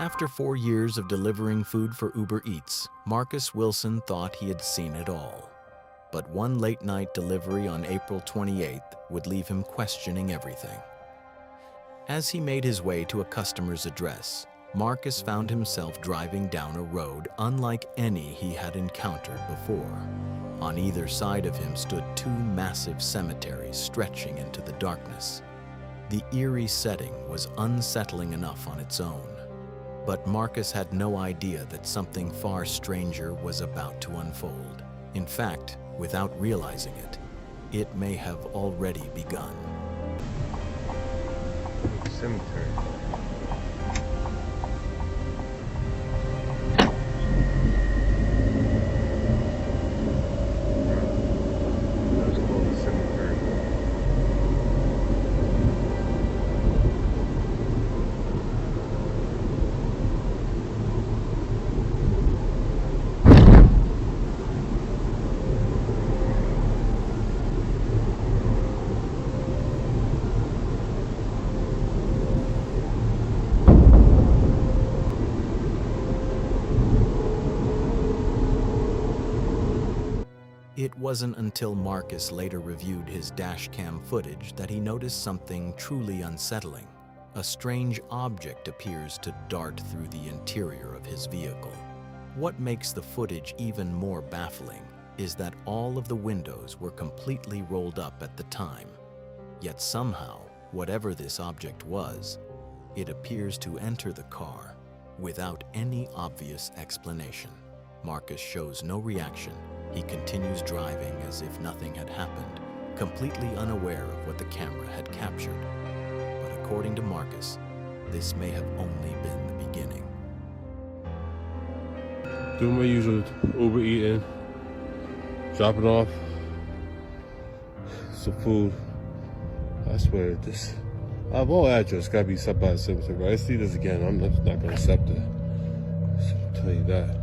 After 4 years of delivering food for Uber Eats, Marcus Wilson thought he had seen it all. But one late-night delivery on April 28th would leave him questioning everything. As he made his way to a customer's address, Marcus found himself driving down a road unlike any he had encountered before. On either side of him stood 2 massive cemeteries stretching into the darkness. The eerie setting was unsettling enough on its own, but Marcus had no idea that something far stranger was about to unfold. In fact, without realizing it, it may have already begun. Cemetery. That's called a cemetery. It wasn't until Marcus later reviewed his dashcam footage that he noticed something truly unsettling. A strange object appears to dart through the interior of his vehicle. What makes the footage even more baffling is that all of the windows were completely rolled up at the time. Yet somehow, whatever this object was, it appears to enter the car without any obvious explanation. Marcus shows no reaction. He continues driving as if nothing had happened, completely unaware of what the camera had captured. But according to Marcus, this may have only been the beginning. Doing my usual Uber eating, dropping off some food. I swear this, I have all address gotta be set by a cemetery. If I see this again, I'm not gonna accept it. I'll tell you that.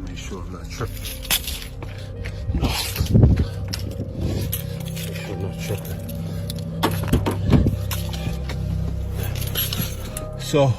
Make sure I'm not tripping. No. Make sure I'm not tripping. So,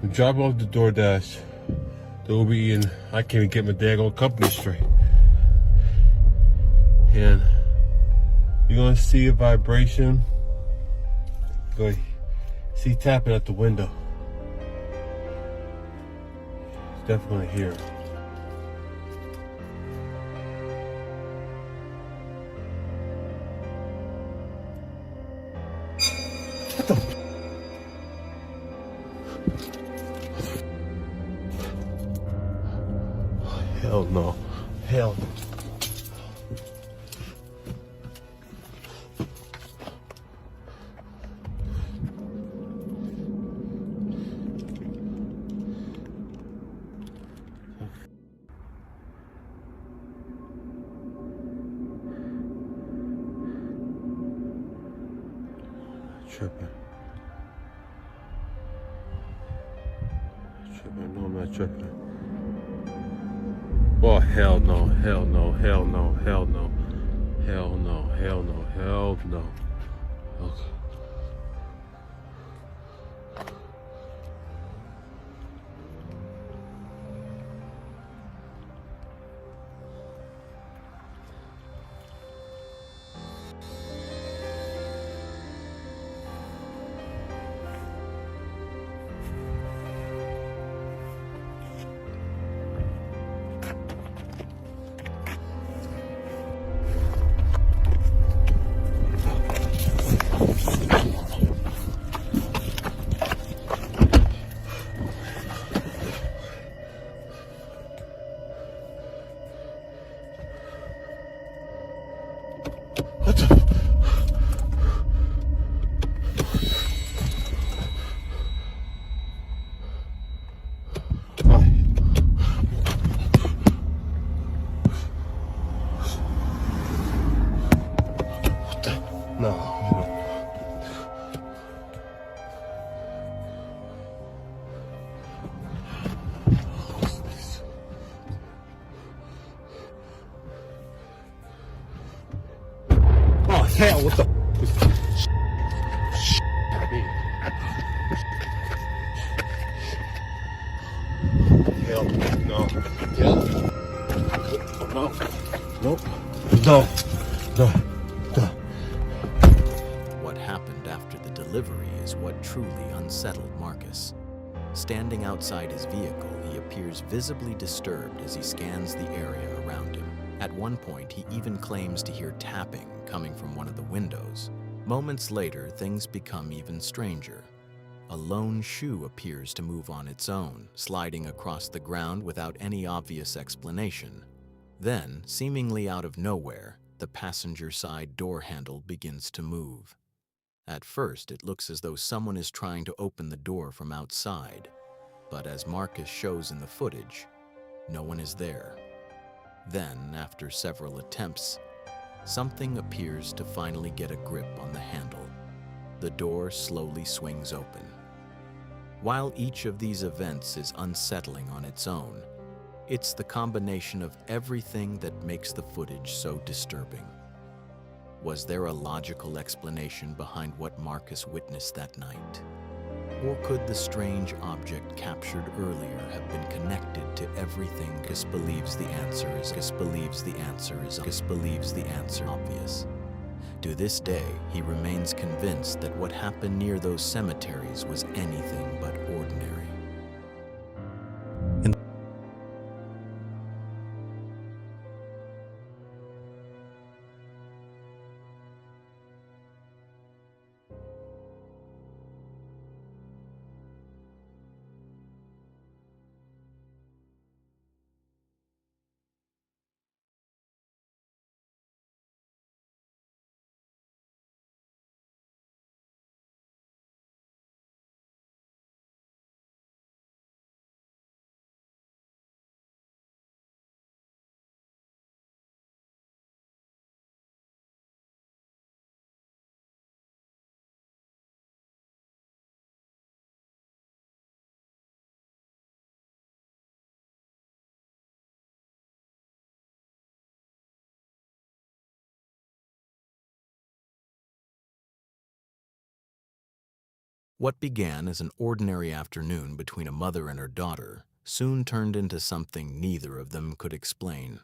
I'm dropping off the DoorDash. The Uber eating. I can't even get my daggone company straight. And you're gonna see a vibration. Go see tapping at the window. It's definitely here. What the? Hell no. Hell no. Tripping. Tripping. No, I'm not tripping. Oh, hell no. Hell no. Hell no. Hell no. Hell no. Hell no. Hell no. Okay. Hell no. Hell no. Nope. No. No. No. What happened after the delivery is what truly unsettled Marcus. Standing outside his vehicle, he appears visibly disturbed as he scans the area around him. At one point, he even claims to hear tapping coming from one of the windows. Moments later, things become even stranger. A lone shoe appears to move on its own, sliding across the ground without any obvious explanation. Then, seemingly out of nowhere, the passenger side door handle begins to move. At first, it looks as though someone is trying to open the door from outside, but as Marcus shows in the footage, no one is there. Then, after several attempts, something appears to finally get a grip on the handle. The door slowly swings open. While each of these events is unsettling on its own, it's the combination of everything that makes the footage so disturbing. Was there a logical explanation behind what Marcus witnessed that night? Or could the strange object captured earlier have been connected to everything? Marcus believes the answer is obvious. To this day, he remains convinced that what happened near those cemeteries was anything but ordinary. What began as an ordinary afternoon between a mother and her daughter soon turned into something neither of them could explain.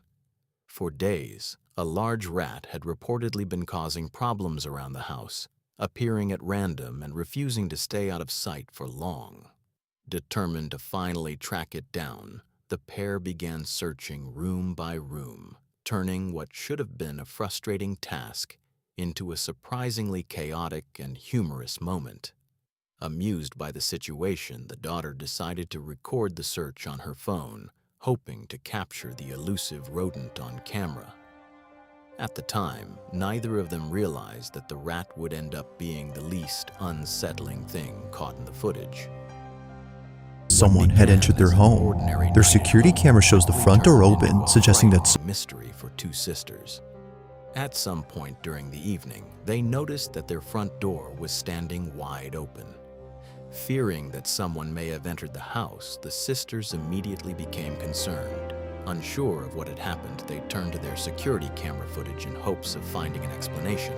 For days, a large rat had reportedly been causing problems around the house, appearing at random and refusing to stay out of sight for long. Determined to finally track it down, the pair began searching room by room, turning what should have been a frustrating task into a surprisingly chaotic and humorous moment. Amused by the situation, the daughter decided to record the search on her phone, hoping to capture the elusive rodent on camera. At the time, neither of them realized that the rat would end up being the least unsettling thing caught in the footage. Someone had entered their home. Their security camera shows the front door open, suggesting that mystery for two sisters. At some point during the evening, they noticed that their front door was standing wide open. Fearing that someone may have entered the house, the sisters immediately became concerned. Unsure of what had happened, they turned to their security camera footage in hopes of finding an explanation.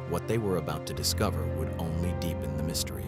What they were about to discover would only deepen the mystery.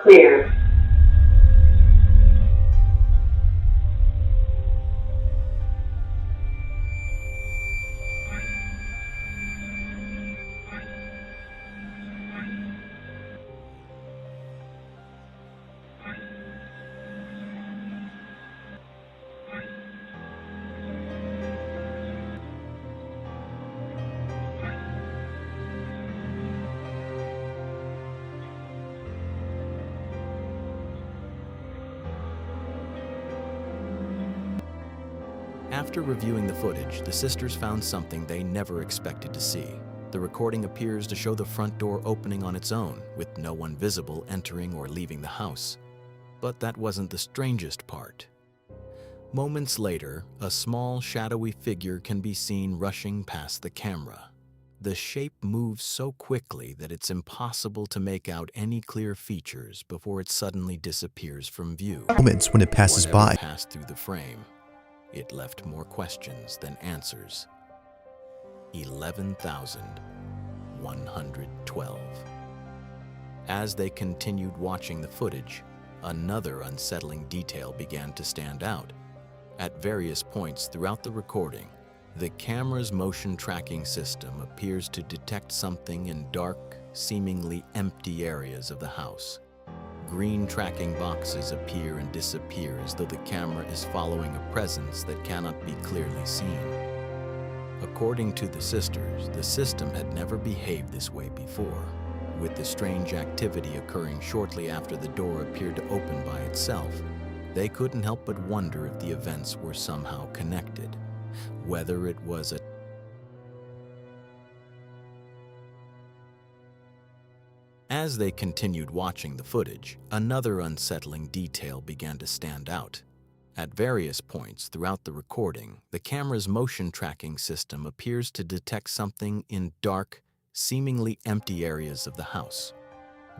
cleared. After reviewing the footage, the sisters found something they never expected to see. The recording appears to show the front door opening on its own, with no one visible entering or leaving the house. But that wasn't the strangest part. Moments later, a small, shadowy figure can be seen rushing past the camera. The shape moves so quickly that it's impossible to make out any clear features before it suddenly disappears from view. Moments when it passes Whatever by. passed through the frame, it left more questions than answers. 11,112. As they continued watching the footage, another unsettling detail began to stand out. At various points throughout the recording, the camera's motion tracking system appears to detect something in dark, seemingly empty areas of the house. Green tracking boxes appear and disappear as though the camera is following a presence that cannot be clearly seen. According to the sisters, the system had never behaved this way before, with the strange activity occurring shortly after the door appeared to open by itself. They couldn't help but wonder if the events were somehow connected, whether it was a As they continued watching the footage, another unsettling detail began to stand out. At various points throughout the recording, the camera's motion tracking system appears to detect something in dark, seemingly empty areas of the house.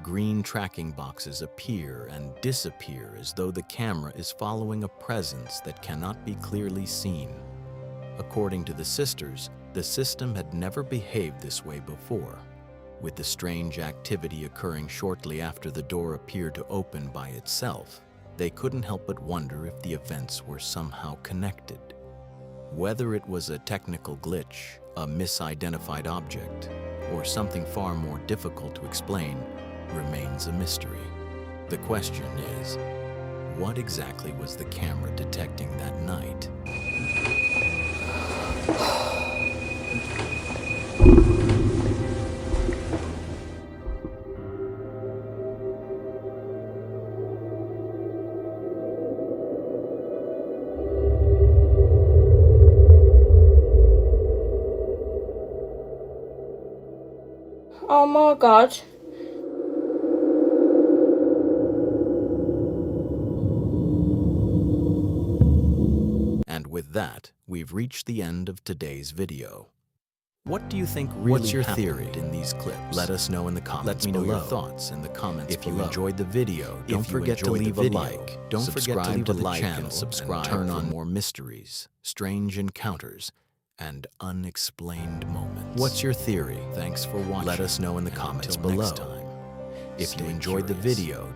Green tracking boxes appear and disappear as though the camera is following a presence that cannot be clearly seen. According to the sisters, the system had never behaved this way before, with the strange activity occurring shortly after the door appeared to open by itself. They couldn't help but wonder if the events were somehow connected. Whether it was a technical glitch, a misidentified object, or something far more difficult to explain remains a mystery. The question is, what exactly was the camera detecting that night? Oh my god. And with that, we've reached the end of today's video. What do you think really happened in these clips? Let us know in the comments below. Let me know your thoughts in the comments below. If you enjoyed the video, don't forget to leave a like. Don't forget to leave a like and subscribe. Turn on more mysteries, strange encounters, and unexplained moments. What's your theory? Thanks for watching. Let us know in the comments below. If you enjoyed the video,